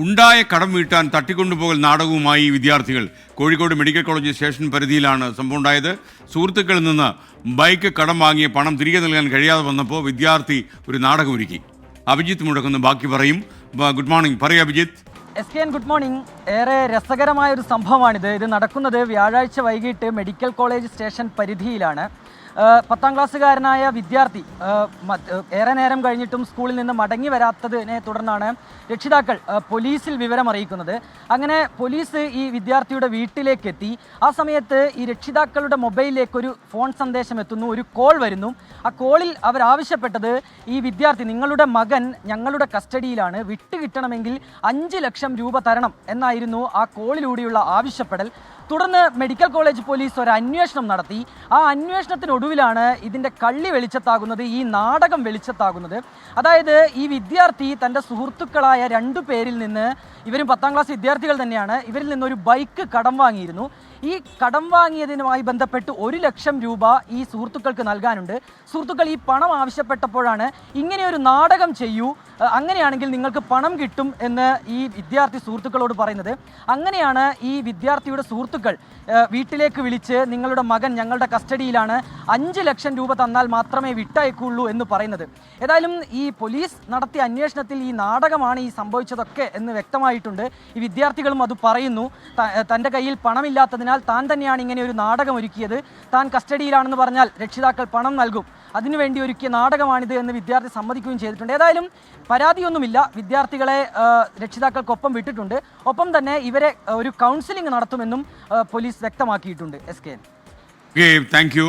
ഉണ്ടായ കടം വീട്ടാൻ തട്ടിക്കൊണ്ടുപോകൽ നാടകവുമായി വിദ്യാർത്ഥികൾ. കോഴിക്കോട് മെഡിക്കൽ കോളേജ് സ്റ്റേഷൻ പരിധിയിലാണ് സംഭവം ഉണ്ടായത്. സുഹൃത്തുക്കളിൽ നിന്ന് ബൈക്ക് കടം വാങ്ങിയ പണം തിരികെ നൽകാൻ കഴിയാതെ വന്നപ്പോൾ വിദ്യാർത്ഥി ഒരു നാടകമൊരുക്കി. അഭിജിത്ത് മുടക്കുന്ന ബാക്കി പറയും. ഗുഡ് മോർണിംഗ്, പറയൂ അഭിജിത്ത്. Good morning. ഏറെ രസകരമായ ഒരു സംഭവമാണിത്. ഇത് നടക്കുന്നത് വ്യാഴാഴ്ച വൈകിട്ട് മെഡിക്കൽ കോളേജ് സ്റ്റേഷൻ പരിധിയിലാണ്. 10ാം ക്ലാസ്സുകാരനായ വിദ്യാർത്ഥി ഏറെ നേരം കഴിഞ്ഞിട്ടും സ്കൂളിൽ നിന്ന് മടങ്ങി വരാത്തതിനെ തുടർന്നാണ് രക്ഷിതാക്കൾ പോലീസിൽ വിവരം അറിയിക്കുന്നത്. അങ്ങനെ പോലീസ് ഈ വിദ്യാർത്ഥിയുടെ വീട്ടിലേക്ക് എത്തി. ആ സമയത്ത് ഈ രക്ഷിതാക്കളുടെ മൊബൈലിലേക്ക് ഒരു ഫോൺ സന്ദേശം എത്തുന്നു, ഒരു കോൾ വരുന്നു. ആ കോളിൽ അവരാവശ്യപ്പെട്ടത്, ഈ വിദ്യാർത്ഥി, നിങ്ങളുടെ മകൻ ഞങ്ങളുടെ കസ്റ്റഡിയിലാണ്, വിട്ടുകിട്ടണമെങ്കിൽ 5 ലക്ഷം രൂപ തരണം എന്നായിരുന്നു ആ കോളിലൂടെയുള്ള ആവശ്യപ്പെടൽ. തുടർന്ന് മെഡിക്കൽ കോളേജ് പോലീസ് ഒരു അന്വേഷണം നടത്തി. ആ അന്വേഷണത്തിനൊടുവിലാണ് ഇതിൻ്റെ കള്ളി വെളിച്ചത്താകുന്നത്, ഈ നാടകം വെളിച്ചത്താകുന്നത്. അതായത് ഈ വിദ്യാർത്ഥി തൻ്റെ സുഹൃത്തുക്കളായ 2 പേരിൽ നിന്ന്, ഇവരും 10ാം ക്ലാസ് വിദ്യാർത്ഥികൾ തന്നെയാണ്, ഇവരിൽ നിന്നൊരു ബൈക്ക് കടം വാങ്ങിയിരുന്നു. ഈ കടം വാങ്ങിയതിനുമായി ബന്ധപ്പെട്ട് 1 ലക്ഷം രൂപ ഈ സുഹൃത്തുക്കൾക്ക് നൽകാനുണ്ട്. സുഹൃത്തുക്കൾ ഈ പണം ആവശ്യപ്പെട്ടപ്പോഴാണ് ഇങ്ങനെയൊരു നാടകം ചെയ്യൂ, അങ്ങനെയാണെങ്കിൽ നിങ്ങൾക്ക് പണം കിട്ടും എന്ന് ഈ വിദ്യാർത്ഥി സുഹൃത്തുക്കളോട് പറയുന്നത്. അങ്ങനെയാണ് ഈ വിദ്യാർത്ഥിയുടെ സുഹൃത്തുക്കൾ വീട്ടിലേക്ക് വിളിച്ച്, നിങ്ങളുടെ മകൻ ഞങ്ങളുടെ കസ്റ്റഡിയിലാണ്, 5 ലക്ഷം രൂപ തന്നാൽ മാത്രമേ വിട്ടയക്കുള്ളൂ എന്ന് പറയുന്നത്. ഏതായാലും ഈ പോലീസ് നടത്തിയ അന്വേഷണത്തിൽ ഈ നാടകമാണ് ഈ സംഭവിച്ചതൊക്കെ എന്ന് വ്യക്തമായിട്ടുണ്ട്. ഈ വിദ്യാർത്ഥികളും അത് പറയുന്നു. തൻ്റെ കയ്യിൽ പണമില്ലാത്തതിനാൽ താൻ തന്നെയാണ് ഇങ്ങനെ ഒരു നാടകം ഒരുക്കിയത്. താൻ കസ്റ്റഡിയിലാണെന്ന് പറഞ്ഞാൽ രക്ഷിതാക്കൾ പണം നൽകും, അതിനുവേണ്ടി ഒരുക്കിയ നാടകമാണിത് എന്ന് വിദ്യാർത്ഥി സമ്മതിക്കുകയും ചെയ്തിട്ടുണ്ട്. ഏതായാലും പരാതിയൊന്നുമില്ല, വിദ്യാർത്ഥികളെ രക്ഷിതാക്കൾക്കൊപ്പം വിട്ടിട്ടുണ്ട്. ഒപ്പം തന്നെ ഇവരെ ഒരു കൗൺസിലിംഗ് നടത്തുമെന്നും പോലീസ് വ്യക്തമാക്കിയിട്ടുണ്ട്. Thank you.